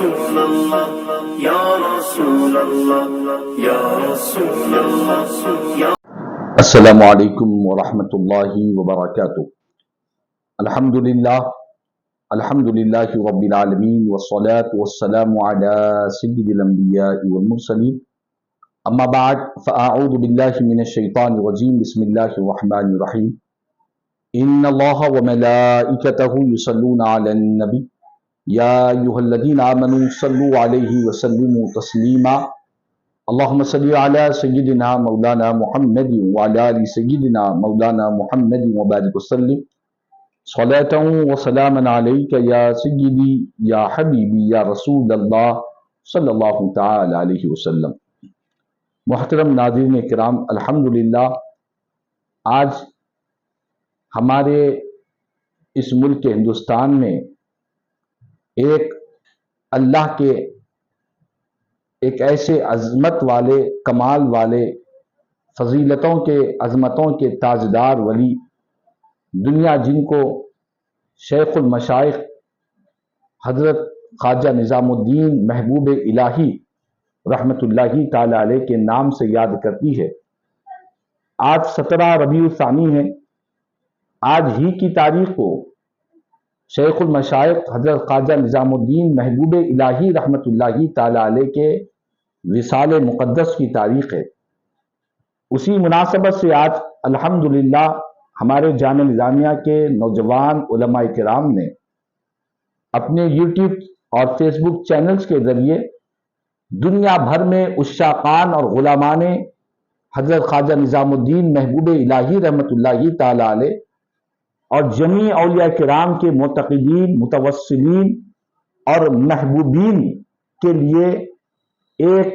رسول اللہ یا رسول اللہ یا رسول اللہ یا السلام علیکم ورحمۃ اللہ وبرکاتہ۔ الحمدللہ رب العالمین والصلاة والسلام علی سید الانبیاء والمرسلین، اما بعد فاعوذ باللہ من الشیطان الرجیم، بسم اللہ الرحمن الرحیم۔ ان اللہ وملائکتہ یصلون علی النبی یا ایھا الذین آمنوا صلوا علیہ وسلموا تسلیما، اللہم صلی علی سیدنا مولانا محمد وعلی آل سیدنا مولانا محمد وبارک وسلم، صلاۃ و سلاما علیک یا سیدی یا حبیبی یا رسول اللہ صلی اللہ تعالی علیہ وسلم۔ محترم ناظرین کرام، الحمدللہ آج ہمارے اس ملک ہندوستان میں ایک اللہ کے ایک ایسے عظمت والے، کمال والے، فضیلتوں کے، عظمتوں کے تاجدار ولی، دنیا جن کو شیخ المشائخ حضرت خواجہ نظام الدین محبوب الہی رحمت اللہ تعالی علیہ کے نام سے یاد کرتی ہے۔ آج 17 ربیع الثانی ہے۔ آج ہی کی تاریخ کو شیخ المشائخ حضرت خواجہ نظام الدین محبوب الہی رحمت اللہ تعالی علیہ کے وصال مقدس کی تاریخ ہے۔ اسی مناسبت سے آج الحمدللہ ہمارے جامعہ نظامیہ کے نوجوان علماء کرام نے اپنے یوٹیوب اور فیس بک چینلز کے ذریعے دنیا بھر میں عشاقان اور غلامان حضرت خواجہ نظام الدین محبوب الہی رحمت اللہ تعالی علیہ اور جمیع اولیاء کرام کے معتقدین، متوسلین اور محبوبین کے لیے ایک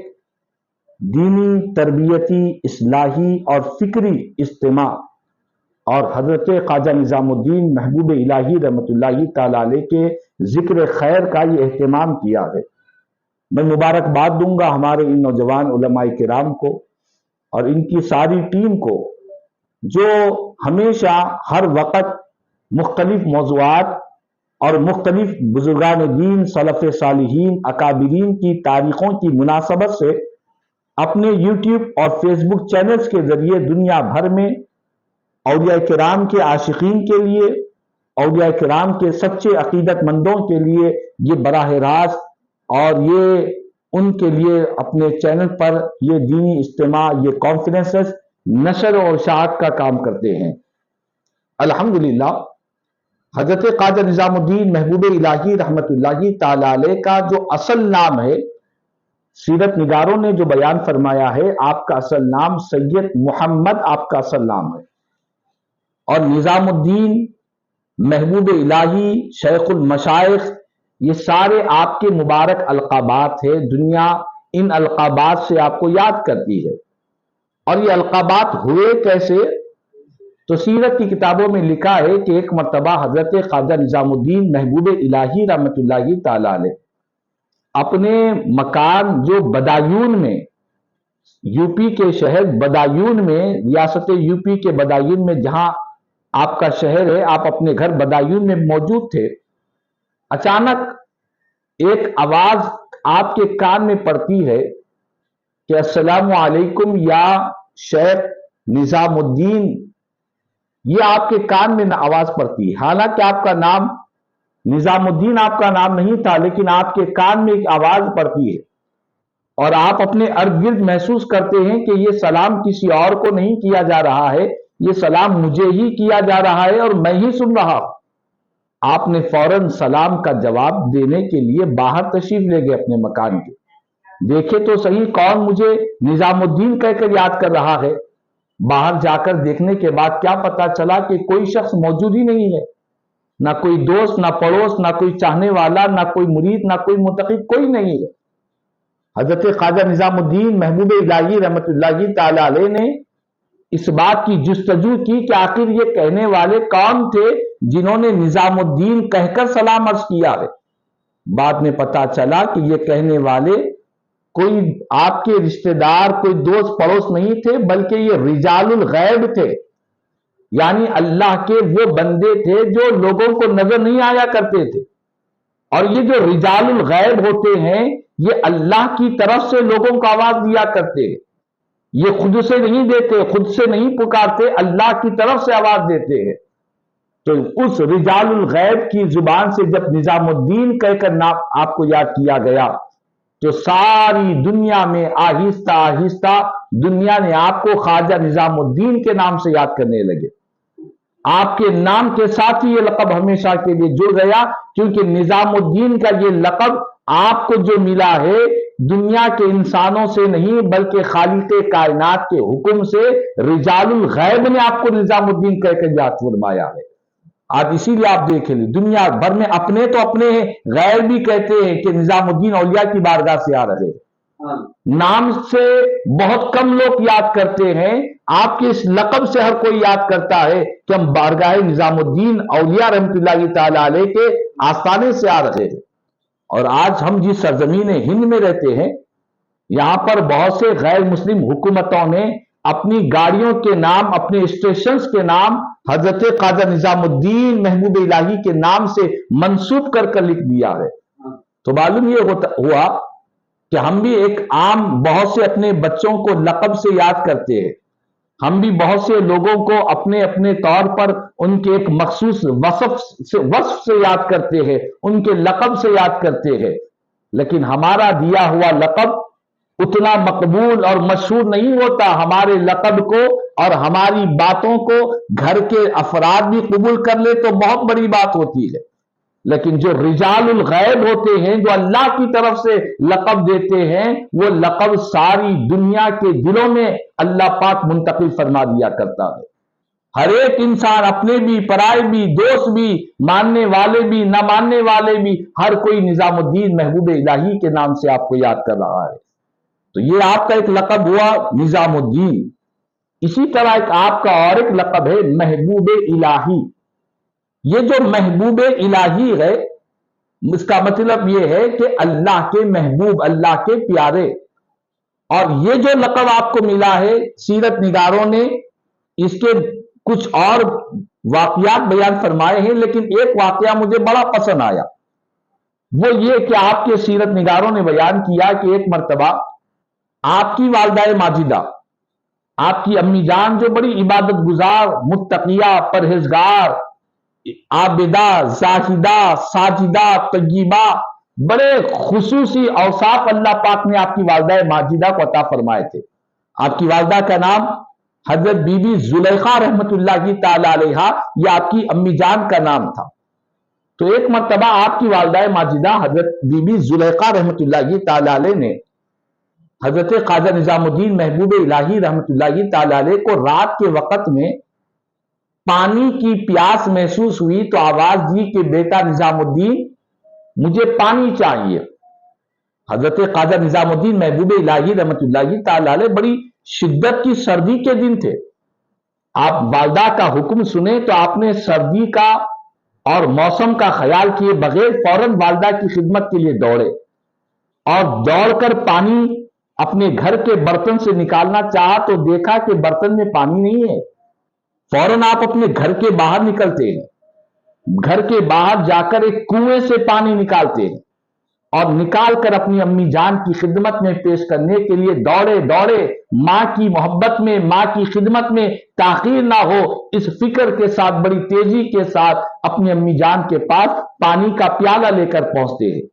دینی، تربیتی، اصلاحی اور فکری اجتماع اور حضرت خواجہ نظام الدین محبوب الہی رحمت اللہ تعالی علیہ کے ذکر خیر کا یہ اہتمام کیا ہے۔ میں مبارکباد دوں گا ہمارے ان نوجوان علماء کرام کو اور ان کی ساری ٹیم کو، جو ہمیشہ ہر وقت مختلف موضوعات اور مختلف بزرگان دین، سلف صالحین، اکابرین کی تاریخوں کی مناسبت سے اپنے یوٹیوب اور فیس بک چینلز کے ذریعے دنیا بھر میں اولیاء کرام کے عاشقین کے لیے، اولیاء کرام کے سچے عقیدت مندوں کے لیے یہ براہ راست اور یہ ان کے لیے اپنے چینل پر یہ دینی اجتماع، یہ کانفرنسز نشر و اشاعت کا کام کرتے ہیں۔ الحمدللہ حضرت خواجہ نظام الدین محبوب الہی رحمت اللہ تعالی علیہ کا جو اصل نام ہے، سیرت نگاروں نے جو بیان فرمایا ہے، آپ کا اصل نام سید محمد آپ کا اصل نام ہے، اور نظام الدین محبوب الہی، شیخ المشائخ، یہ سارے آپ کے مبارک القابات ہیں۔ دنیا ان القابات سے آپ کو یاد کرتی ہے۔ اور یہ القابات ہوئے کیسے؟ تو سیرت کی کتابوں میں لکھا ہے کہ ایک مرتبہ حضرت خواجہ نظام الدین محبوب الہی رحمت اللہ تعالی علیہ اپنے مکان جو بدایون میں، یو پی کے شہر بدایون میں، ریاست یو پی کے بدایون میں جہاں آپ کا شہر ہے، آپ اپنے گھر بدایون میں موجود تھے، اچانک ایک آواز آپ کے کان میں پڑتی ہے کہ السلام علیکم یا شیخ نظام الدین۔ یہ آپ کے کان میں آواز پڑتی ہے، حالانکہ آپ کا نام نظام الدین آپ کا نام نہیں تھا، لیکن آپ کے کان میں ایک آواز پڑتی ہے اور آپ اپنے ارد گرد محسوس کرتے ہیں کہ یہ سلام کسی اور کو نہیں کیا جا رہا ہے، یہ سلام مجھے ہی کیا جا رہا ہے اور میں ہی سن رہا ہوں۔ آپ نے فوراً سلام کا جواب دینے کے لیے باہر تشریف لے گئے اپنے مکان کے، دیکھے تو صحیح کون مجھے نظام الدین کہہ کر یاد کر رہا ہے۔ باہر جا کر دیکھنے کے بعد کیا پتا چلا کہ کوئی شخص موجود ہی نہیں ہے، نہ کوئی دوست، نہ پڑوس، نہ کوئی چاہنے والا، نہ کوئی مرید، نہ کوئی متقی، کوئی نہیں ہے۔ حضرت خواجہ نظام الدین محبوب الہی رحمت اللہ تعالی علیہ نے اس بات کی جستجو کی کہ آخر یہ کہنے والے کون تھے جنہوں نے نظام الدین کہہ کر سلام عرض کیا ہے۔ بعد میں پتا چلا کہ یہ کہنے والے کوئی آپ کے رشتہ دار، کوئی دوست پڑوس نہیں تھے، بلکہ یہ رجال الغیب تھے، یعنی اللہ کے وہ بندے تھے جو لوگوں کو نظر نہیں آیا کرتے تھے، اور یہ جو رجال الغیب ہوتے ہیں یہ اللہ کی طرف سے لوگوں کو آواز دیا کرتے ہیں، یہ خود سے نہیں دیتے، خود سے نہیں پکارتے، اللہ کی طرف سے آواز دیتے ہیں۔ تو اس رجال الغیب کی زبان سے جب نظام الدین کہہ کر نام آپ کو یاد کیا گیا تو ساری دنیا میں آہستہ آہستہ دنیا نے آپ کو خواجہ نظام الدین کے نام سے یاد کرنے لگے۔ آپ کے نام کے ساتھ ہی یہ لقب ہمیشہ کے لیے جڑ گیا، کیونکہ نظام الدین کا یہ لقب آپ کو جو ملا ہے دنیا کے انسانوں سے نہیں بلکہ خالق کائنات کے حکم سے رجال الغیب نے آپ کو نظام الدین کہہ کر یاد فرمایا ہے۔ آج اسی لیے آپ دیکھیں دنیا بھر میں اپنے تو اپنے ہیں، غیر بھی کہتے ہیں کہ نظام الدین اولیاء کی بارگاہ سے آ رہے ہیں۔ نام سے بہت کم لوگ یاد کرتے ہیں، آپ کے اس لقب سے ہر کوئی یاد کرتا ہے کہ ہم بارگاہ نظام الدین اولیاء رحمت اللہ تعالی علیہ کے آستانے سے آ رہے ہیں۔ اور آج ہم جس سرزمین ہند میں رہتے ہیں یہاں پر بہت سے غیر مسلم حکومتوں نے اپنی گاڑیوں کے نام، اپنے اسٹیشنز کے نام حضرت خواجہ نظام الدین محبوب الہی کے نام سے منسوب کر کر لکھ دیا ہے۔ تو معلوم یہ ہوا کہ ہم بھی ایک عام بہت سے اپنے بچوں کو لقب سے یاد کرتے ہیں، ہم بھی بہت سے لوگوں کو اپنے اپنے طور پر ان کے ایک مخصوص وصف سے یاد کرتے ہیں، ان کے لقب سے یاد کرتے ہیں، لیکن ہمارا دیا ہوا لقب اتنا مقبول اور مشہور نہیں ہوتا۔ ہمارے لقب کو اور ہماری باتوں کو گھر کے افراد بھی قبول کر لے تو بہت بڑی بات ہوتی ہے، لیکن جو رجال الغیب ہوتے ہیں جو اللہ کی طرف سے لقب دیتے ہیں وہ لقب ساری دنیا کے دلوں میں اللہ پاک منتقل فرما دیا کرتا ہے۔ ہر ایک انسان، اپنے بھی، پرائے بھی، دوست بھی، ماننے والے بھی، نہ ماننے والے بھی، ہر کوئی نظام الدین محبوب الہی کے نام سے آپ کو یاد کر رہا ہے۔ تو یہ آپ کا ایک لقب ہوا نظام الدین۔ اسی طرح ایک آپ کا اور ایک لقب ہے محبوب الہی۔ یہ جو محبوب الہی ہے اس کا مطلب یہ ہے کہ اللہ کے محبوب، اللہ کے پیارے۔ اور یہ جو لقب آپ کو ملا ہے سیرت نگاروں نے اس کے کچھ اور واقعات بیان فرمائے ہیں، لیکن ایک واقعہ مجھے بڑا پسند آیا، وہ یہ کہ آپ کے سیرت نگاروں نے بیان کیا کہ ایک مرتبہ آپ کی والدہ ماجدہ، آپ کی امی جان جو بڑی عبادت گزار، متقیہ، پرہیزگار، عابدہ، زاہدہ، ساجدہ، طیبہ، بڑے خصوصی اوصاف اللہ پاک نے آپ کی والدہ ماجدہ کو عطا فرمائے تھے۔ آپ کی والدہ کا نام حضرت بی بی زلیخا رحمت اللہ تعالی علیہا، یہ آپ کی امی جان کا نام تھا۔ تو ایک مرتبہ آپ کی والدہ ماجدہ حضرت بی بی زلیخا رحمت اللہ تعالی علیہ نے حضرت خواجہ نظام الدین محبوب الہی رحمت اللہ تعالی علیہ کو رات کے وقت میں پانی کی پیاس محسوس ہوئی تو آواز دی کہ بیٹا نظام الدین مجھے پانی چاہیے۔ حضرت خواجہ نظام الدین محبوب الہی رحمت اللہ تعالی علیہ بڑی شدت کی سردی کے دن تھے، آپ والدہ کا حکم سنے تو آپ نے سردی کا اور موسم کا خیال کیے بغیر فوراً والدہ کی خدمت کے لیے دوڑے اور دوڑ کر پانی اپنے گھر کے برتن سے نکالنا چاہا تو دیکھا کہ برتن میں پانی نہیں ہے۔ فوراً آپ اپنے گھر کے باہر نکلتے ہیں، گھر کے باہر جا کر ایک کنویں سے پانی نکالتے ہیں اور نکال کر اپنی امی جان کی خدمت میں پیش کرنے کے لیے دوڑے دوڑے، ماں کی محبت میں، ماں کی خدمت میں تاخیر نہ ہو اس فکر کے ساتھ بڑی تیزی کے ساتھ اپنی امی جان کے پاس پانی کا پیالہ لے کر پہنچتے ہیں۔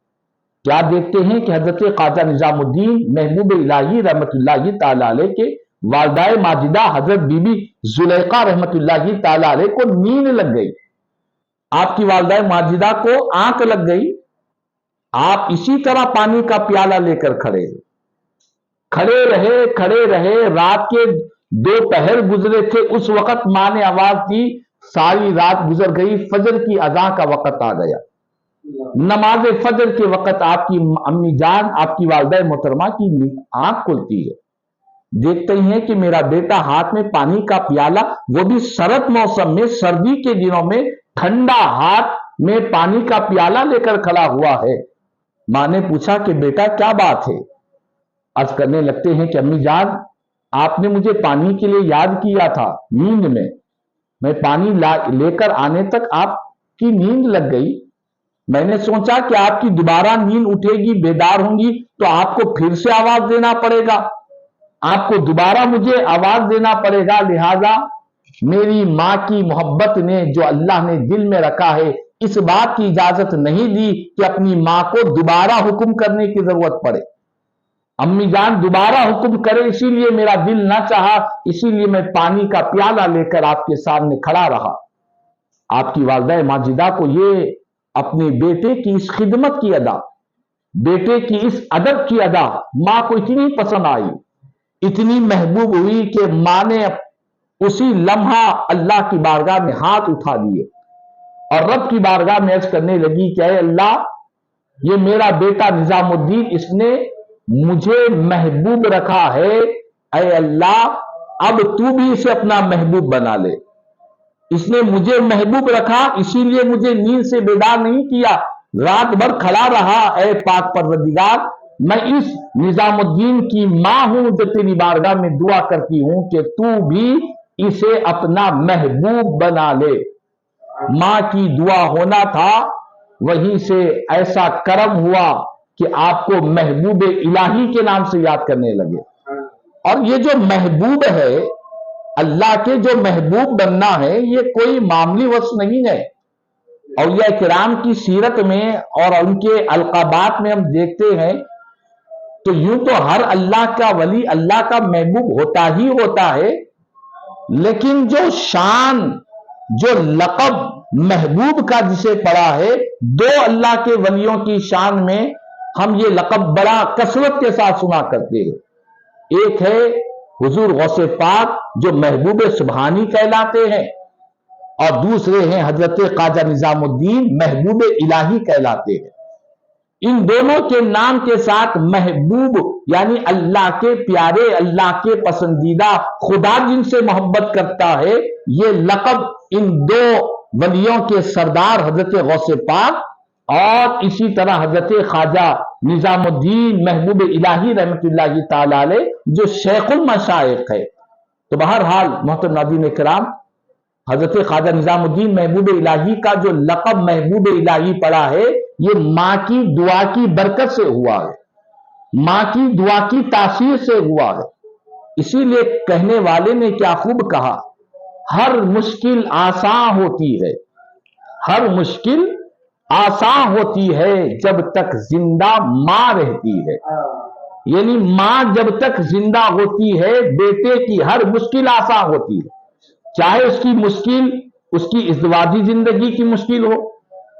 کیا دیکھتے ہیں کہ حضرت خواجہ نظام الدین محبوب الہی رحمت اللہ تعالی علیہ کے والدہ ماجدہ حضرت بی بی زلیخا رحمت اللہ تعالی علیہ کو نیند لگ گئی، آپ کی والدہ ماجدہ کو آنکھ لگ گئی۔ آپ اسی طرح پانی کا پیالہ لے کر کھڑے رہے، رات کے 2 پہر گزرے تھے، اس وقت ماں نے آواز دی، ساری رات گزر گئی، فجر کی اذان کا وقت آ گیا۔ نماز فجر کے وقت آپ کی امی جان، آپ کی والدہ محترمہ کی آنکھ کھلتی ہے، دیکھتے ہیں کہ میرا بیٹا ہاتھ میں پانی کا پیالہ، وہ بھی سرد موسم میں، سردی کے دنوں میں ٹھنڈا ہاتھ میں پانی کا پیالہ لے کر کھڑا ہوا ہے۔ ماں نے پوچھا کہ بیٹا کیا بات ہے؟ عرض کرنے لگتے ہیں کہ امی جان آپ نے مجھے پانی کے لیے یاد کیا تھا نیند میں پانی لے کر آنے تک آپ کی نیند لگ گئی، میں نے سوچا کہ آپ کی دوبارہ نیند اٹھے گی، بیدار ہوں گی تو آپ کو پھر سے آواز دینا پڑے گا، آپ کو دوبارہ مجھے آواز دینا پڑے گا، لہذا میری ماں کی محبت نے جو اللہ نے دل میں رکھا ہے اس بات کی اجازت نہیں دی کہ اپنی ماں کو دوبارہ حکم کرنے کی ضرورت پڑے۔ امی جان دوبارہ حکم کرے اسی لیے میرا دل نہ چاہا، اسی لیے میں پانی کا پیالہ لے کر آپ کے سامنے کھڑا رہا۔ آپ کی والدہ ماجدہ کو یہ اپنے بیٹے کی اس خدمت کی ادا، بیٹے کی اس ادب کی ادا ماں کو اتنی پسند آئی، اتنی محبوب ہوئی کہ ماں نے اسی لمحہ اللہ کی بارگاہ میں ہاتھ اٹھا دیے اور رب کی بارگاہ میں عرض کرنے لگی کہ اے اللہ، یہ میرا بیٹا نظام الدین اس نے مجھے محبوب رکھا ہے، اے اللہ اب تو بھی اسے اپنا محبوب بنا لے۔ اس نے مجھے محبوب رکھا اسی لیے مجھے نیند سے بیدار نہیں کیا، رات بھر کھڑا رہا، اے پاک پروردگار میں اس نظام الدین کی ماں ہوں جو تیری بارگاہ میں دعا کرتی ہوں کہ تو بھی اسے اپنا محبوب بنا لے۔ ماں کی دعا ہونا تھا، وہیں سے ایسا کرم ہوا کہ آپ کو محبوب الہی کے نام سے یاد کرنے لگے۔ اور یہ جو محبوب ہے، اللہ کے جو محبوب بننا ہے، یہ کوئی معمولی وصف نہیں ہے۔ اولیاء کرام کی سیرت میں اور ان کے القابات میں ہم دیکھتے ہیں تو یوں تو ہر اللہ کا ولی اللہ کا محبوب ہوتا ہی ہوتا ہے، لیکن جو شان، جو لقب محبوب کا جسے پڑا ہے، دو اللہ کے ولیوں کی شان میں ہم یہ لقب بڑا کثرت کے ساتھ سنا کرتے ہیں۔ ایک ہے حضور غوث پاک جو محبوب سبحانی کہلاتے ہیں، اور دوسرے ہیں حضرت خواجہ نظام الدین محبوب الہی کہلاتے ہیں۔ ان دونوں کے نام کے ساتھ محبوب یعنی اللہ کے پیارے، اللہ کے پسندیدہ، خدا جن سے محبت کرتا ہے، یہ لقب ان دو ولیوں کے سردار حضرت غوث پاک اور اسی طرح حضرت خواجہ نظام الدین محبوب الہی رحمت اللہ تعالی علیہ جو شیخ المشائخ ہے۔ تو بہرحال محترم ناظرین کرام، حضرت خواجہ نظام الدین محبوب الہی کا جو لقب محبوب الہی پڑا ہے، یہ ماں کی دعا کی برکت سے ہوا ہے، ماں کی دعا کی تاثیر سے ہوا ہے۔ اسی لیے کہنے والے نے کیا خوب کہا، ہر مشکل آسان ہوتی ہے، ہر مشکل آسان ہوتی ہے جب تک زندہ ماں رہتی ہے۔ یعنی ماں جب تک زندہ ہوتی ہے بیٹے کی ہر مشکل آسان ہوتی ہے، چاہے اس کی مشکل اس کی ازدواجی زندگی کی مشکل ہو،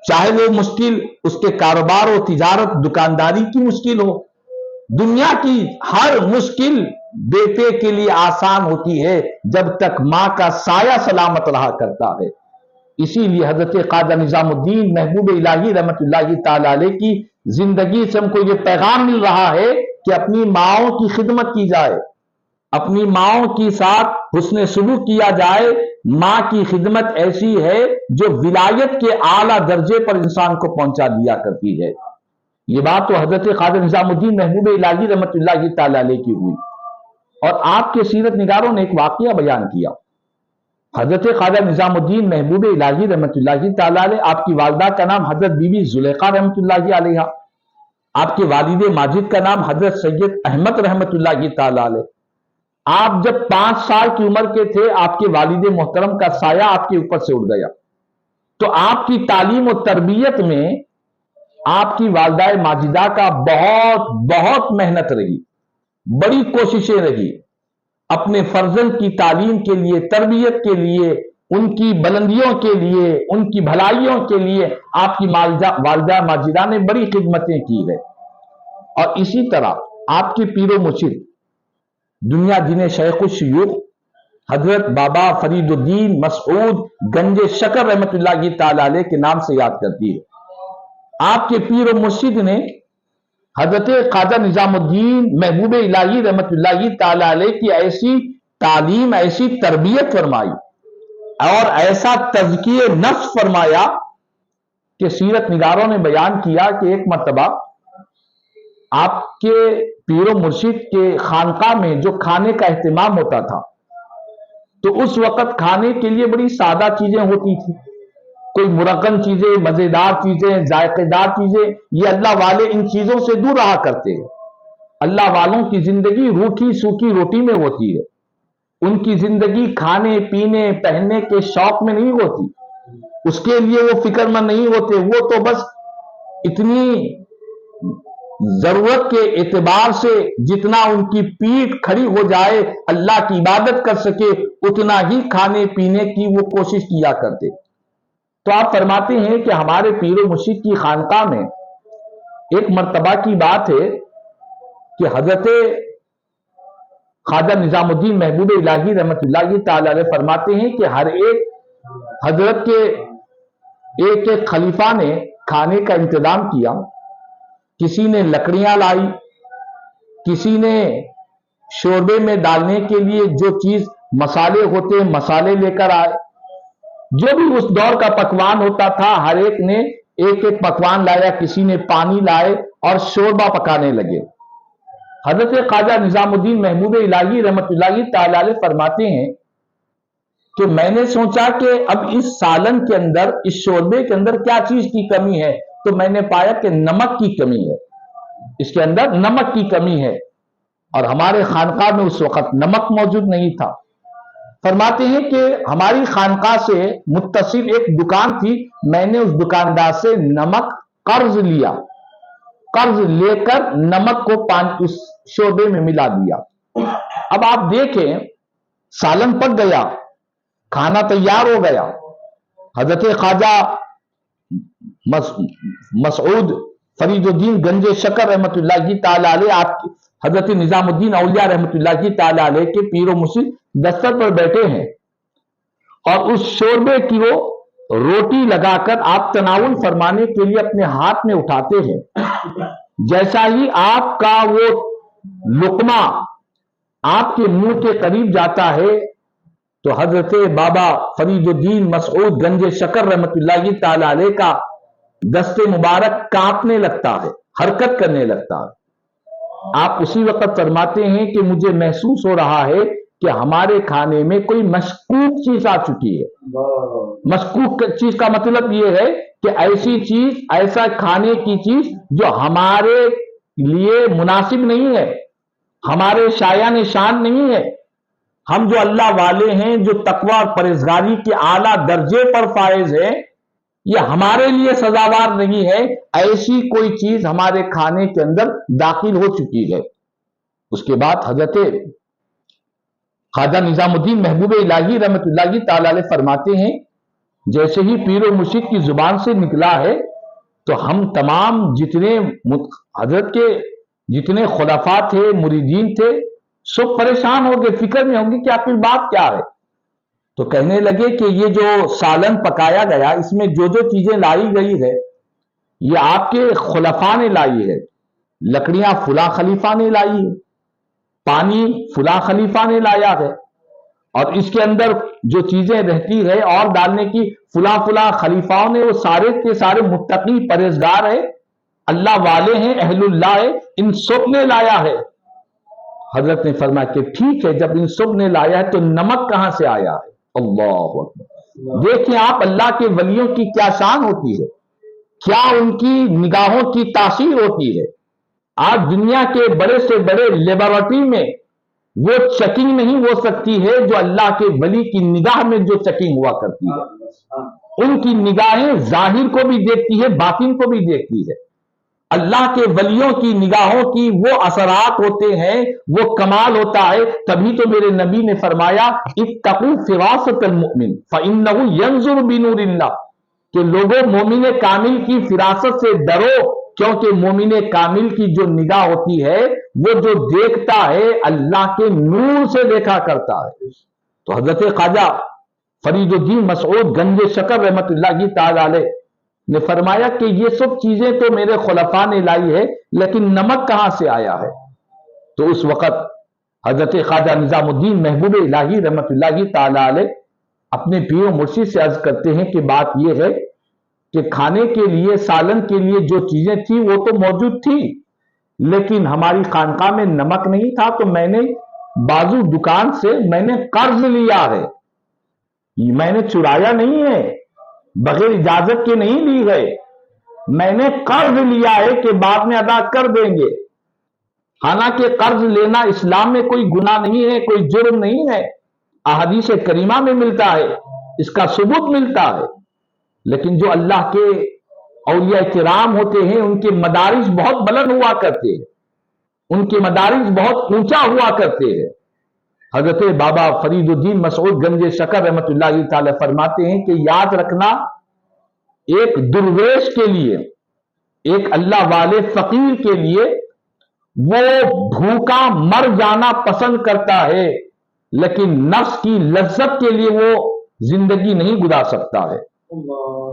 چاہے وہ مشکل اس کے کاروبار و تجارت دکانداری کی مشکل ہو، دنیا کی ہر مشکل بیٹے کے لیے آسان ہوتی ہے جب تک ماں کا سایہ سلامت رہا کرتا ہے۔ اسی لیے حضرت خواجہ نظام الدین محبوب الہی رحمت اللہ تعالی علیہ کی زندگی سے ہم کو یہ پیغام مل رہا ہے کہ اپنی ماؤں کی خدمت کی جائے، اپنی ماؤں کے ساتھ حسن سلوک کیا جائے۔ ماں کی خدمت ایسی ہے جو ولایت کے اعلیٰ درجے پر انسان کو پہنچا دیا کرتی ہے۔ یہ بات تو حضرت خواجہ نظام الدین محبوب الہی رحمت اللہ تعالی علیہ کی ہوئی۔ اور آپ کے سیرت نگاروں نے ایک واقعہ بیان کیا۔ حضرت خواجہ نظام الدین محبوب الہی رحمت اللہ تعالی علیہ، آپ کی والدہ کا نام حضرت بی بی زلیخا رحمت اللہ علیہ، آپ کے والد ماجد کا نام حضرت سید احمد رحمت اللہ تعالی علیہ۔ آپ جب 5 سال کی عمر کے تھے، آپ کے والد محترم کا سایہ آپ کے اوپر سے اڑ گیا، تو آپ کی تعلیم و تربیت میں آپ کی والدہ ماجدہ کا بہت محنت رہی، بڑی کوششیں رہی، اپنے فرزند کی تعلیم کے لیے، تربیت کے لیے، ان کی بلندیوں کے لیے، ان کی بھلائیوں کے لیے آپ کی والدہ ماجدہ نے بڑی خدمتیں کی ہے۔ اور اسی طرح آپ کے پیر و مرشد دنیا جنہیں شیخ الشیوخ حضرت بابا فرید الدین مسعود گنج شکر رحمت اللہ تعالی علیہ کے نام سے یاد کرتی ہے۔ آپ کے پیر و مرشد نے حضرت خواجہ نظام الدین محبوب الہی رحمت اللہ تعالی علیہ کی ایسی تعلیم، ایسی تربیت فرمائی اور ایسا تزکیہ نفس فرمایا کہ سیرت نگاروں نے بیان کیا کہ ایک مرتبہ آپ کے پیر و مرشد کے خانقاہ میں جو کھانے کا اہتمام ہوتا تھا، تو اس وقت کھانے کے لیے بڑی سادہ چیزیں ہوتی تھی، کوئی مرغن چیزیں، مزیدار چیزیں، ذائقے دار چیزیں، یہ اللہ والے ان چیزوں سے دور رہا کرتے ہیں۔ اللہ والوں کی زندگی روکھی سوکھی روٹی میں ہوتی ہے، ان کی زندگی کھانے پینے پہننے کے شوق میں نہیں ہوتی، اس کے لیے وہ فکر مند نہیں ہوتے، وہ تو بس اتنی ضرورت کے اعتبار سے جتنا ان کی پیٹھ کھڑی ہو جائے اللہ کی عبادت کر سکے اتنا ہی کھانے پینے کی وہ کوشش کیا کرتے۔ تو آپ فرماتے ہیں کہ ہمارے پیر و مرشد کی خانقاہ میں ایک مرتبہ کی بات ہے کہ حضرت خواجہ نظام الدین محبوب الہی رحمت اللہ تعالی علیہ فرماتے ہیں کہ ہر ایک حضرت کے ایک ایک خلیفہ نے کھانے کا انتظام کیا، کسی نے لکڑیاں لائی، کسی نے شوربے میں ڈالنے کے لیے جو چیز مسالے ہوتے ہیں مسالے لے کر آئے، جو بھی اس دور کا پکوان ہوتا تھا ہر ایک نے ایک ایک پکوان لایا، کسی نے پانی لائے اور شوربہ پکانے لگے۔ حضرت خواجہ نظام الدین محبوب الہی رحمت اللہ تعالی علیہ فرماتے ہیں کہ میں نے سوچا کہ اب اس سالن کے اندر، اس شوربے کے اندر کیا چیز کی کمی ہے، تو میں نے پایا کہ نمک کی کمی ہے، اس کے اندر نمک کی کمی ہے، اور ہمارے خانقاہ میں اس وقت نمک موجود نہیں تھا۔ فرماتے ہیں کہ ہماری خانقاہ سے متصل ایک دکان تھی، میں نے اس دکاندار سے نمک قرض لیا، قرض لے کر نمک کو اس شوربے میں ملا دیا۔ اب آپ دیکھیں سالن پک گیا، کھانا تیار ہو گیا، حضرت خواجہ مسعود فرید الدین گنج شکر رحمت اللہ تعالی علیہ، آپ حضرت نظام الدین اولیاء رحمت اللہ تعالی علیہ کے پیر و مرشد دستر پر بیٹھے ہیں، اور اس شوربے کی وہ روٹی لگا کر آپ تناول فرمانے کے لیے اپنے ہاتھ میں اٹھاتے ہیں۔ جیسا ہی آپ کا وہ لقمہ آپ کے منہ کے قریب جاتا ہے تو حضرت بابا فرید الدین مسعود گنج شکر رحمت اللہ تعالی علیہ کا دست مبارک کانپنے لگتا ہے، حرکت کرنے لگتا ہے۔ آپ اسی وقت فرماتے ہیں کہ مجھے محسوس ہو رہا ہے کہ ہمارے کھانے میں کوئی مشکوک چیز آ چکی ہے۔ مشکوک چیز کا مطلب یہ ہے کہ ایسی چیز، ایسا کھانے کی چیز جو ہمارے لیے مناسب نہیں ہے، ہمارے شایان شان نہیں ہے۔ ہم جو اللہ والے ہیں، جو تقوی اور پرہیزگاری کے اعلیٰ درجے پر فائز ہیں، یہ ہمارے لیے سزاوار نہیں ہے، ایسی کوئی چیز ہمارے کھانے کے اندر داخل ہو چکی ہے۔ اس کے بعد حضرت خواجہ نظام الدین محبوب الہی رحمت اللہ تعالی علیہ فرماتے ہیں جیسے ہی پیر و مرشد کی زبان سے نکلا ہے تو ہم تمام جتنے حضرت کے جتنے خلفاء تھے، مریدین تھے، سب پریشان ہو گئے، فکر میں ہوں گے کہ آخر بات کیا ہے۔ تو کہنے لگے کہ یہ جو سالن پکایا گیا اس میں جو جو چیزیں لائی گئی ہے یہ آپ کے خلفاء نے لائی ہے، لکڑیاں فلاں خلیفہ نے لائی ہے، پانی فلاں خلیفہ نے لایا ہے، اور اس کے اندر جو چیزیں رہتی ہے اور ڈالنے کی فلاں فلاں خلیفاؤں نے، وہ سارے کے سارے متقی پرہیزگار ہیں، اللہ والے ہیں، اہل اللہ ہے، ان سب نے لایا ہے۔ حضرت نے فرمایا کہ ٹھیک ہے، جب ان سب نے لایا ہے تو نمک کہاں سے آیا ہے؟ اللہ اکبر۔ دیکھیں آپ اللہ کے ولیوں کی کیا شان ہوتی ہے، کیا ان کی نگاہوں کی تاثیر ہوتی ہے۔ آج دنیا کے بڑے سے بڑے لیبارٹری میں وہ چیکنگ نہیں ہو سکتی ہے جو اللہ کے ولی کی نگاہ میں جو چیکنگ ہوا کرتی ہے۔ ان کی نگاہیں ظاہر کو بھی دیکھتی ہے، باطن کو بھی دیکھتی ہے۔ اللہ کے ولیوں کی نگاہوں کی وہ اثرات ہوتے ہیں، وہ کمال ہوتا ہے۔ تبھی تو میرے نبی نے فرمایا اتقوا فراست المؤمن فإنه ينظر بنور اللہ، کہ لوگوں مومن کامل کی فراست سے ڈرو، کیونکہ مومن کامل کی جو نگاہ ہوتی ہے وہ جو دیکھتا ہے اللہ کے نور سے دیکھا کرتا ہے۔ تو حضرت خواجہ فرید الدین مسعود گنج شکر رحمت اللہ تعالی علیہ نے فرمایا کہ یہ سب چیزیں تو میرے خلفاء نے لائی ہے، لیکن نمک کہاں سے آیا ہے؟ تو اس وقت حضرت خواجہ نظام الدین محبوب الہی رحمت اللہ تعالی علیہ اپنے پیر و مرشد سے عرض کرتے ہیں کہ بات یہ ہے کہ کھانے کے لیے، سالن کے لیے جو چیزیں تھیں وہ تو موجود تھی، لیکن ہماری خانقاہ میں نمک نہیں تھا، تو میں نے بازو دکان سے میں نے قرض لیا ہے، میں نے چرایا نہیں ہے، بغیر اجازت کے نہیں لی گئے، میں نے قرض لیا ہے کہ بعد میں ادا کر دیں گے۔ حالانکہ قرض لینا اسلام میں کوئی گناہ نہیں ہے، کوئی جرم نہیں ہے، احادیث کریمہ میں ملتا ہے، اس کا ثبوت ملتا ہے۔ لیکن جو اللہ کے اولیاء کرام ہوتے ہیں ان کے مدارج بہت بلند ہوا کرتے ہیں، ان کے مدارج بہت اونچا ہوا کرتے ہیں۔ حضرت بابا فرید الدین مسعود گنج شکر رحمۃ اللہ تعالی فرماتے ہیں کہ یاد رکھنا، ایک درویش کے لیے، ایک اللہ والے فقیر کے لیے، وہ بھوکا مر جانا پسند کرتا ہے، لیکن نفس کی لذت کے لیے وہ زندگی نہیں گزار سکتا ہے۔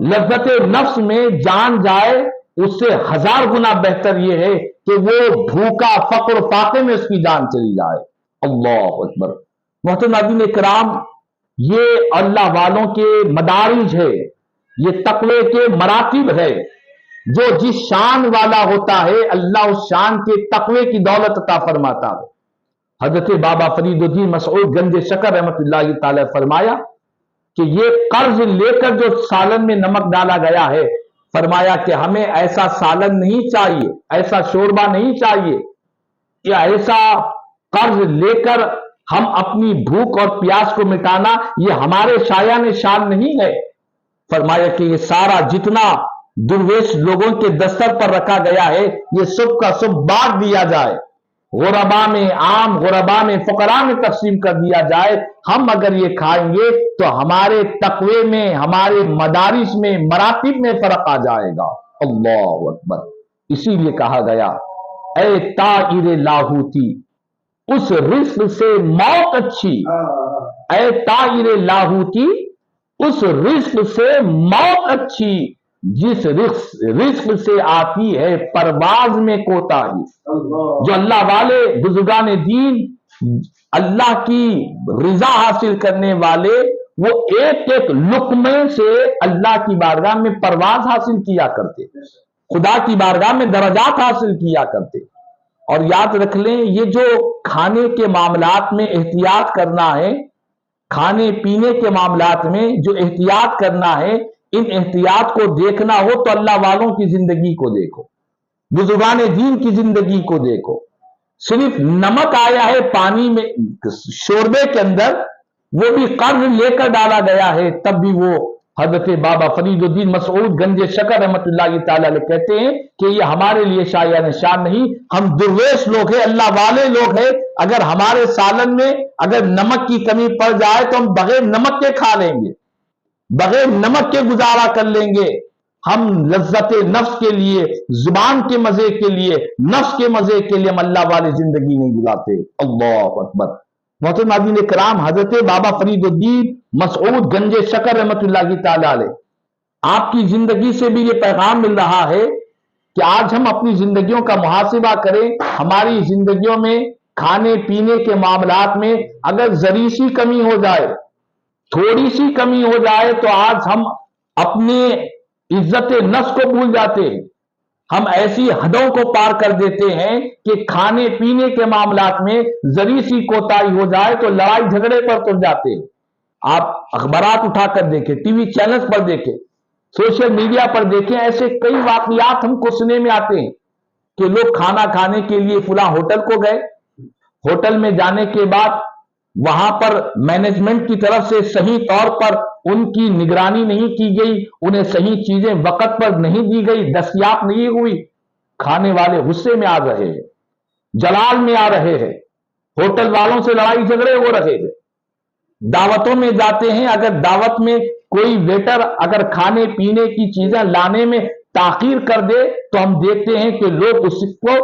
لذت نفس میں جان جائے اس سے 1000 گنا بہتر یہ ہے کہ وہ بھوکا فقر فاقے میں اس کی جان چلی جائے۔ اللہ اکبر۔ محترم ناظرین کرام، یہ اللہ والوں کے مدارج ہے، یہ تقوی کے مراتب ہے۔ جو جس شان والا ہوتا ہے اللہ اس شان کے تقوی کی دولت عطا فرماتا ہے۔ حضرت بابا فرید الدین مسعود گنج شکر رحمۃ اللہ تعالی فرمایا کہ یہ قرض لے کر جو سالن میں نمک ڈالا گیا ہے، فرمایا کہ ہمیں ایسا سالن نہیں چاہیے، ایسا شوربہ نہیں چاہیے کہ ایسا قرض لے کر ہم اپنی بھوک اور پیاس کو مٹانا، یہ ہمارے شایان شان نہیں ہے۔ فرمایا کہ یہ سارا جتنا درویش لوگوں کے دستر پر رکھا گیا ہے یہ سب کا سب بانٹ دیا جائے، غربا میں عام، غربا میں فقراء میں تقسیم کر دیا جائے۔ ہم اگر یہ کھائیں گے تو ہمارے تقوی میں، ہمارے مدارس میں، مراتب میں فرق آ جائے گا۔ اللہ اکبر۔ اسی لیے کہا گیا اے طائر لاہوتی، اس رزق سے موت اچھی، اے طائر لاہوتی، اس رزق سے موت اچھی جس رزق سے آتی ہے پرواز میں کوتاہی۔ جو اللہ والے بزرگان دین، اللہ کی رضا حاصل کرنے والے، وہ ایک ایک لقمے سے اللہ کی بارگاہ میں پرواز حاصل کیا کرتے، خدا کی بارگاہ میں درجات حاصل کیا کرتے۔ اور یاد رکھ لیں، یہ جو کھانے کے معاملات میں احتیاط کرنا ہے، کھانے پینے کے معاملات میں جو احتیاط کرنا ہے، ان احتیاط کو دیکھنا ہو تو اللہ والوں کی زندگی کو دیکھو، بزرگان دین کی زندگی کو دیکھو۔ صرف نمک آیا ہے پانی میں، شوربے کے اندر، وہ بھی قرض لے کر ڈالا گیا ہے، تب بھی وہ حضرت بابا فرید الدین مسعود گنج شکر رحمۃ اللہ تعالی علیہ کہتے ہیں کہ یہ ہمارے لیے شایان شان نہیں، ہم درویش لوگ ہیں، اللہ والے لوگ ہیں۔ اگر ہمارے سالن میں اگر نمک کی کمی پڑ جائے تو ہم بغیر نمک کے کھا لیں گے، بغیر نمک کے گزارا کر لیں گے۔ ہم لذت نفس کے لیے، زبان کے مزے کے لیے، نفس کے مزے کے لیے ہم اللہ والی زندگی نہیں گزارتے۔ اللہ اکبر۔ محترم ناظرین کرام، حضرت بابا فرید الدین مسعود گنج شکر رحمۃ اللہ تعالی علیہ، آپ کی زندگی سے بھی یہ پیغام مل رہا ہے کہ آج ہم اپنی زندگیوں کا محاسبہ کریں۔ ہماری زندگیوں میں کھانے پینے کے معاملات میں اگر ذری سی کمی ہو جائے، تھوڑی سی کمی ہو جائے، تو آج ہم اپنے عزت نفس کو بھول جاتے ہیں، ہم ایسی حدوں کو پار کر دیتے ہیں کہ کھانے پینے کے معاملات میں ذری سی کوتاہی ہو جائے تو لڑائی جھگڑے پر تر جاتے ہیں۔ آپ اخبارات اٹھا کر دیکھیں، ٹی وی چینلز پر دیکھیں، سوشل میڈیا پر دیکھیں، ایسے کئی واقعات ہم کو سننے میں آتے ہیں کہ لوگ کھانا کھانے کے لیے فلاں ہوٹل کو گئے، ہوٹل میں جانے کے بعد وہاں پر مینجمنٹ کی طرف سے صحیح طور پر ان کی نگرانی نہیں کی گئی، انہیں صحیح چیزیں وقت پر نہیں دی گئی، دستیاب نہیں ہوئی، کھانے والے غصے میں آ رہے ہیں، جلال میں آ رہے ہیں، ہوٹل والوں سے لڑائی جھگڑے ہو رہے ہیں۔ دعوتوں میں جاتے ہیں، اگر دعوت میں کوئی ویٹر اگر کھانے پینے کی چیزیں لانے میں تاخیر کر دے تو ہم دیکھتے ہیں کہ لوگ اس کو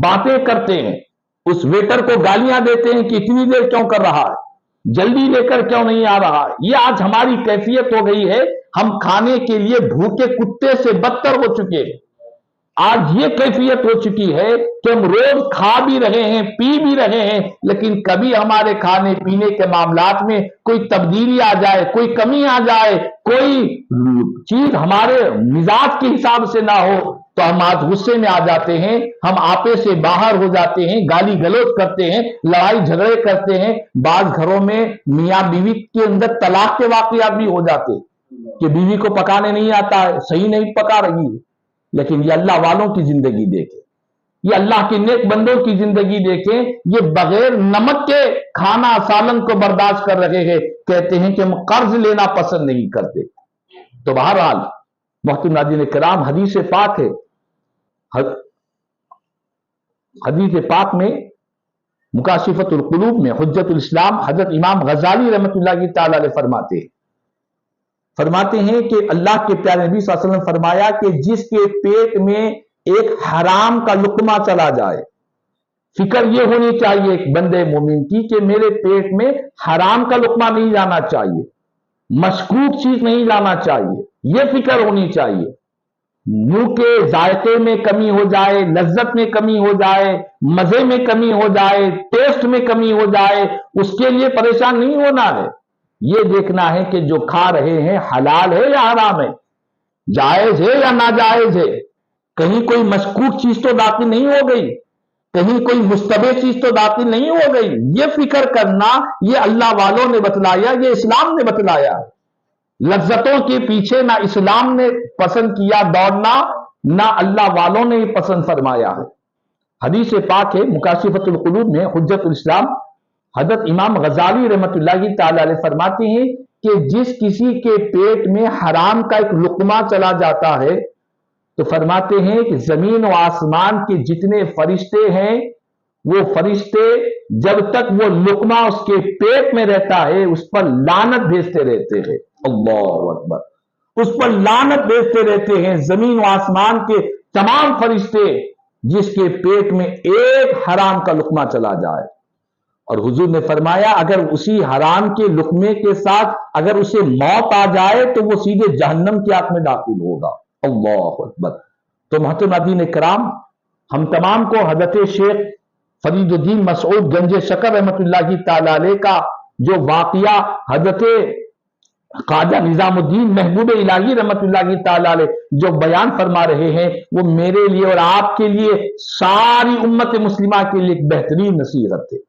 باتیں کرتے ہیں، اس ویٹر کو گالیاں دیتے ہیں کہ اتنی دیر کیوں کر رہا ہے، جلدی لے کر کیوں نہیں آ رہا ہے۔ یہ آج ہماری کیفیت ہو گئی ہے، ہم کھانے کے لیے بھوکے کتے سے بدتر ہو چکے ہیں۔ آج یہ کیفیت ہو چکی ہے کہ ہم روز کھا بھی رہے ہیں، پی بھی رہے ہیں، لیکن کبھی ہمارے کھانے پینے کے معاملات میں کوئی تبدیلی آ جائے، کوئی کمی آ جائے، کوئی چیز ہمارے مزاج کے حساب سے نہ ہو تو ہم آج غصے میں آ جاتے ہیں، ہم آپے سے باہر ہو جاتے ہیں، گالی گلوچ کرتے ہیں، لڑائی جھگڑے کرتے ہیں۔ بعض گھروں میں میاں بیوی کے اندر طلاق کے واقعات بھی ہو جاتے ہیں۔ کہ بیوی کو پکانے نہیں آتا ہے، صحیح نہیں پکا رہی ہے، لیکن یہ اللہ والوں کی زندگی دیکھیں، یہ اللہ کے نیک بندوں کی زندگی دیکھیں، یہ بغیر نمک کے کھانا سالن کو برداشت کر رہے ہیں، کہتے ہیں کہ ہم قرض لینا پسند نہیں کرتے۔ تو بہرحال محترم ناظرین کرام، حدیث پاک ہے، حدیث پاک میں مکاشفۃ القلوب میں حجت الاسلام حضرت امام غزالی رحمۃ اللہ تعالی علیہ فرماتے ہیں کہ اللہ کے پیارے نبی صلی اللہ علیہ وسلم فرمایا کہ جس کے پیٹ میں ایک حرام کا لقمہ چلا جائے، فکر یہ ہونی چاہیے ایک بندے مومن کی کہ میرے پیٹ میں حرام کا لقمہ نہیں جانا چاہیے، مشکوک چیز نہیں جانا چاہیے، یہ فکر ہونی چاہیے۔ منہ کے ذائقے میں کمی ہو جائے، لذت میں کمی ہو جائے، مزے میں کمی ہو جائے، ٹیسٹ میں کمی ہو جائے، اس کے لیے پریشان نہیں ہونا ہے، یہ دیکھنا ہے کہ جو کھا رہے ہیں حلال ہے یا حرام ہے، جائز ہے یا ناجائز ہے، کہیں کوئی مشکوک چیز تو داخل نہیں ہو گئی، کہیں کوئی مشتبہ چیز تو داخل نہیں ہو گئی، یہ فکر کرنا یہ اللہ والوں نے بتلایا، یہ اسلام نے بتلایا۔ لذتوں کے پیچھے نہ اسلام نے پسند کیا دوڑنا، نہ اللہ والوں نے پسند فرمایا ہے۔ حدیث پاک ہے مکاشفۃ القلوب میں حجت الاسلام حضرت امام غزالی رحمۃ اللہ تعالی علیہ فرماتے ہیں کہ جس کسی کے پیٹ میں حرام کا ایک لقمہ چلا جاتا ہے تو فرماتے ہیں کہ زمین و آسمان کے جتنے فرشتے ہیں وہ فرشتے جب تک وہ لقمہ اس کے پیٹ میں رہتا ہے اس پر لعنت بھیجتے رہتے ہیں۔ اللہ اکبر، اس پر لعنت بھیجتے رہتے ہیں زمین و آسمان کے تمام فرشتے، جس کے پیٹ میں ایک حرام کا لقمہ چلا جائے۔ اور حضور نے فرمایا اگر اسی حرام کے لقمے کے ساتھ اگر اسے موت آ جائے تو وہ سیدھے جہنم کی آگ میں داخل ہوگا۔ اللہ اکبر۔ تو محترم ناظرین کرام، ہم تمام کو حضرت شیخ فرید الدین مسعود گنج شکر رحمۃ اللہ تعالی علیہ کا جو واقعہ حضرت خواجہ نظام الدین محبوب الہی رحمۃ اللہ تعالی علیہ جو بیان فرما رہے ہیں، وہ میرے لیے اور آپ کے لیے، ساری امت مسلمہ کے لیے ایک بہترین نصیحت ہے۔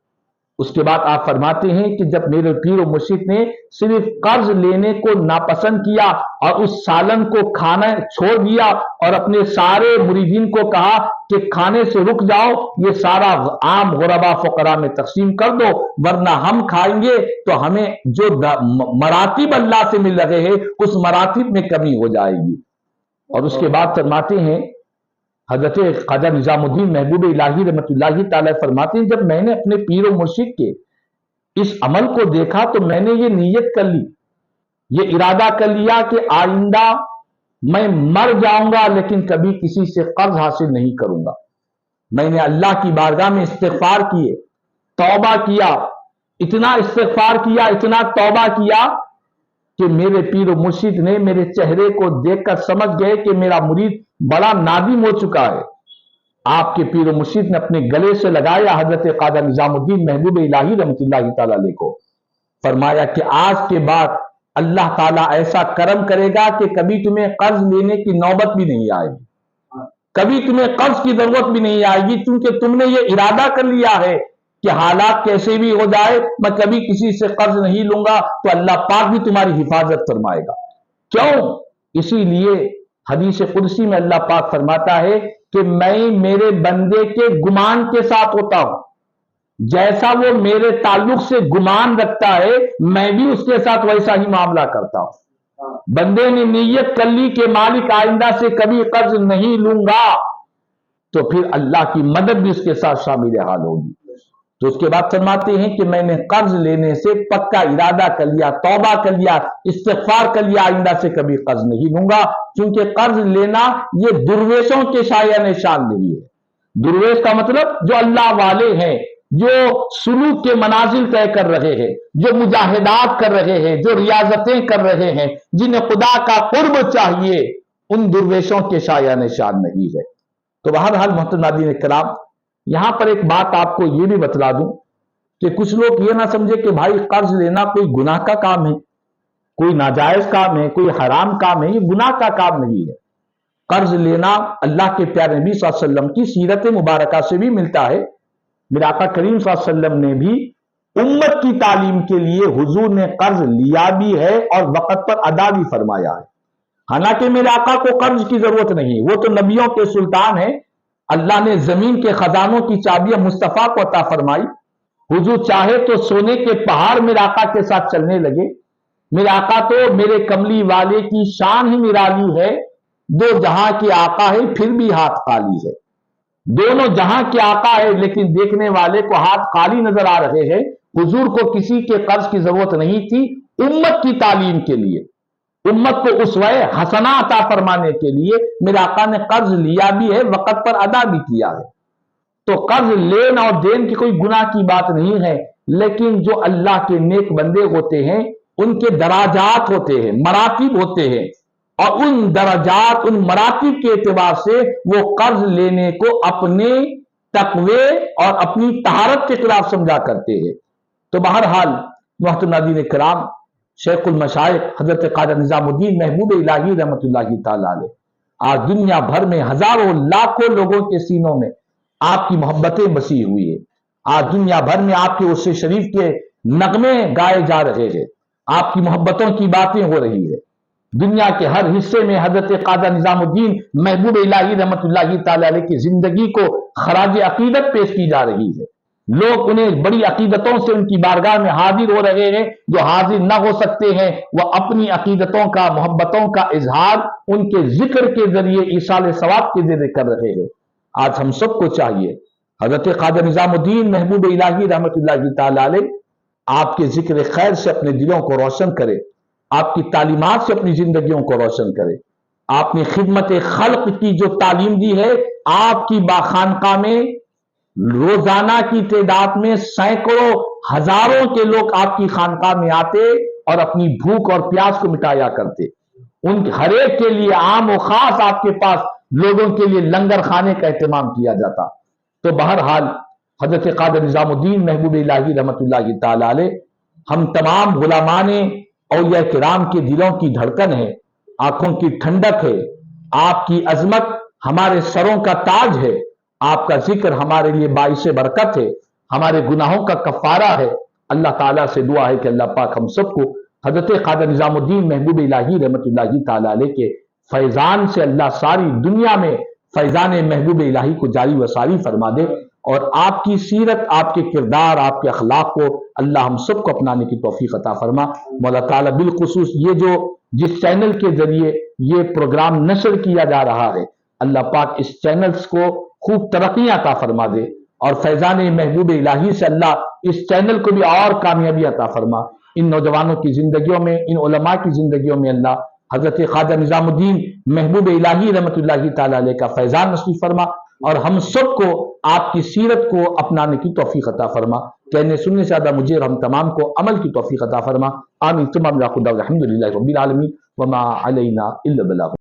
اس کے بعد آپ فرماتے ہیں کہ جب میرے پیر و مرشد نے صرف قرض لینے کو ناپسند کیا اور اس سالن کو کھانا چھوڑ دیا اور اپنے سارے مریدین کو کہا کہ کھانے سے رک جاؤ، یہ سارا عام غربا فقراء میں تقسیم کر دو ورنہ ہم کھائیں گے تو ہمیں جو مراتب اللہ سے مل رہے ہیں اس مراتب میں کمی ہو جائے گی۔ اور اس کے بعد فرماتے ہیں حضرت خواجہ نظام الدین محبوب الہی رحمۃ اللہ تعالی فرماتے ہیں جب میں نے اپنے پیر و مرشد کے اس عمل کو دیکھا تو میں نے یہ نیت کر لی، یہ ارادہ کر لیا کہ آئندہ میں مر جاؤں گا لیکن کبھی کسی سے قرض حاصل نہیں کروں گا۔ میں نے اللہ کی بارگاہ میں استغفار کیے، توبہ کیا، اتنا استغفار کیا، اتنا توبہ کیا کہ میرے پیر و مرشد نے میرے چہرے کو دیکھ کر سمجھ گئے کہ میرا مرید بڑا نادم ہو چکا ہے۔ آپ کے پیر و مرشد نے اپنے گلے سے لگایا حضرت خواجہ نظام الدین محبوب الہی رحمۃ اللہ تعالی علیہ کو، فرمایا کہ آج کے بعد اللہ تعالیٰ ایسا کرم کرے گا کہ کبھی تمہیں قرض لینے کی نوبت بھی نہیں آئے گی، کبھی تمہیں قرض کی ضرورت بھی نہیں آئے گی، کیونکہ تم نے یہ ارادہ کر لیا ہے کہ حالات کیسے بھی ہو جائے میں کبھی کسی سے قرض نہیں لوں گا، تو اللہ پاک بھی تمہاری حفاظت فرمائے گا۔ کیوں؟ اسی لیے حدیث قدسی میں اللہ پاک فرماتا ہے کہ میں میرے بندے کے گمان کے ساتھ ہوتا ہوں، جیسا وہ میرے تعلق سے گمان رکھتا ہے میں بھی اس کے ساتھ ویسا ہی معاملہ کرتا ہوں۔ بندے نے نیت کر لی کہ مالک آئندہ سے کبھی قرض نہیں لوں گا تو پھر اللہ کی مدد بھی اس کے ساتھ شامل حال ہوگی۔ تو اس کے بعد فرماتے ہیں کہ میں نے قرض لینے سے پکا ارادہ کر لیا، توبہ کر لیا، استغفار کر لیا، آئندہ سے کبھی قرض نہیں لوں گا، کیونکہ قرض لینا یہ درویشوں کے شایہ نشان نہیں ہے۔ درویش کا مطلب جو اللہ والے ہیں، جو سلوک کے منازل طے کر رہے ہیں، جو مجاہدات کر رہے ہیں، جو ریاضتیں کر رہے ہیں، جنہیں خدا کا قرب چاہیے، ان درویشوں کے شایہ نشان نہیں ہے۔ تو بہرحال محترم ناظرین کرام، یہاں پر ایک بات آپ کو یہ بھی بتلا دوں کہ کچھ لوگ یہ نہ سمجھے کہ بھائی قرض لینا کوئی گناہ کا کام ہے، کوئی ناجائز کام ہے، کوئی حرام کام ہے، یہ گناہ کا کام نہیں ہے۔ قرض لینا اللہ کے پیارے نبی صلی اللہ علیہ وسلم کی سیرت مبارکہ سے بھی ملتا ہے۔ میرے آقا کریم صلی اللہ علیہ وسلم نے بھی امت کی تعلیم کے لیے حضور نے قرض لیا بھی ہے اور وقت پر ادا بھی فرمایا ہے۔ حالانکہ میرے آقا کو قرض کی ضرورت نہیں، وہ تو نبیوں کے سلطان ہیں، اللہ نے زمین کے خزانوں کی چابیاں مصطفیٰ کو عطا فرمائی۔ حضور چاہے تو سونے کے پہاڑ میرے آقا کے ساتھ چلنے لگے۔ میرے آقا تو میرے کملی والے کی شان ہی نرالی ہے، دو جہاں کے آقا ہے پھر بھی ہاتھ خالی ہے۔ دونوں جہاں کے آقا ہے لیکن دیکھنے والے کو ہاتھ خالی نظر آ رہے ہیں۔ حضور کو کسی کے قرض کی ضرورت نہیں تھی، امت کی تعلیم کے لیے، امت کو اسوہ حسنہ عطا فرمانے کے لیے میرے آقا نے قرض لیا بھی ہے، وقت پر ادا بھی کیا ہے۔ تو قرض لینا اور دین کی کوئی گناہ کی بات نہیں ہے، لیکن جو اللہ کے نیک بندے ہوتے ہیں ان کے دراجات ہوتے ہیں، مراتب ہوتے ہیں، اور ان درجات ان مراتب کے اعتبار سے وہ قرض لینے کو اپنے تقوی اور اپنی طہارت کے خلاف سمجھا کرتے ہیں۔ تو بہرحال محترم ناظرین کرام، شیخ المشائخ حضرت خواجہ نظام الدین محبوب الہی رحمۃ اللہ تعالی علیہ آج دنیا بھر میں ہزاروں لاکھوں لوگوں کے سینوں میں آپ کی محبتیں بسی ہوئی ہے۔ آج دنیا بھر میں آپ کے عرص شریف کے نغمے گائے جا رہے ہیں، آپ کی محبتوں کی باتیں ہو رہی ہے۔ دنیا کے ہر حصے میں حضرت خواجہ نظام الدین محبوب الہی رحمۃ اللہ تعالی علیہ کی زندگی کو خراج عقیدت پیش کی جا رہی ہے۔ لوگ انہیں بڑی عقیدتوں سے ان کی بارگاہ میں حاضر ہو رہے ہیں، جو حاضر نہ ہو سکتے ہیں وہ اپنی عقیدتوں کا، محبتوں کا اظہار ان کے ذکر کے ذریعے ایصال ثواب کے ذریعے کر رہے ہیں۔ آج ہم سب کو چاہیے حضرت خواجہ نظام الدین محبوب الہی رحمۃ اللہ تعالی علیہ آپ کے ذکر خیر سے اپنے دلوں کو روشن کرے، آپ کی تعلیمات سے اپنی زندگیوں کو روشن کرے۔ آپ نے خدمت خلق کی جو تعلیم دی ہے، آپ کی باخانقاہ میں روزانہ کی تعداد میں سینکڑوں ہزاروں کے لوگ آپ کی خانقاہ میں آتے اور اپنی بھوک اور پیاس کو مٹایا کرتے۔ ان ہر ایک کے لیے عام و خاص آپ کے پاس لوگوں کے لیے لنگر خانے کا اہتمام کیا جاتا۔ تو بہرحال حضرت خواجہ نظام الدین محبوب الہی رحمۃ اللہ تعالی علیہ ہم تمام غلامان اولیاء کرام کے دلوں کی دھڑکن ہے، آنکھوں کی ٹھنڈک ہے۔ آپ کی عظمت ہمارے سروں کا تاج ہے، آپ کا ذکر ہمارے لیے باعث برکت ہے، ہمارے گناہوں کا کفارہ ہے۔ اللہ تعالیٰ سے دعا ہے کہ اللہ پاک ہم سب کو حضرت خواجہ نظام الدین محبوب الہی رحمۃ اللہ تعالی علیہ کے فیضان سے اللہ ساری دنیا میں فیضان محبوب الہی کو جاری و ساری فرما دے، اور آپ کی سیرت، آپ کے کردار، آپ کے اخلاق کو اللہ ہم سب کو اپنانے کی توفیق عطا فرما۔ مولا تعالیٰ بالخصوص یہ جو جس چینل کے ذریعے یہ پروگرام نشر کیا جا رہا ہے، اللہ پاک اس چینلز کو خوب ترقی عطا فرما دے، اور فیضان محبوب الہی سے اللہ اس چینل کو بھی اور کامیابی عطا فرما۔ ان نوجوانوں کی زندگیوں میں، ان علماء کی زندگیوں میں اللہ حضرت خواجہ نظام الدین محبوب الہی رحمۃ اللہ تعالی علیہ کا فیضان نصیب فرما، اور ہم سب کو آپ کی سیرت کو اپنانے کی توفیق عطا فرما۔ کہنے سننے سے زیادہ مجھے اور ہم تمام کو عمل کی توفیق عطا فرما۔ آمین تمام خدا الحمدللہ رب العالمین وما علینا الا البلاغ۔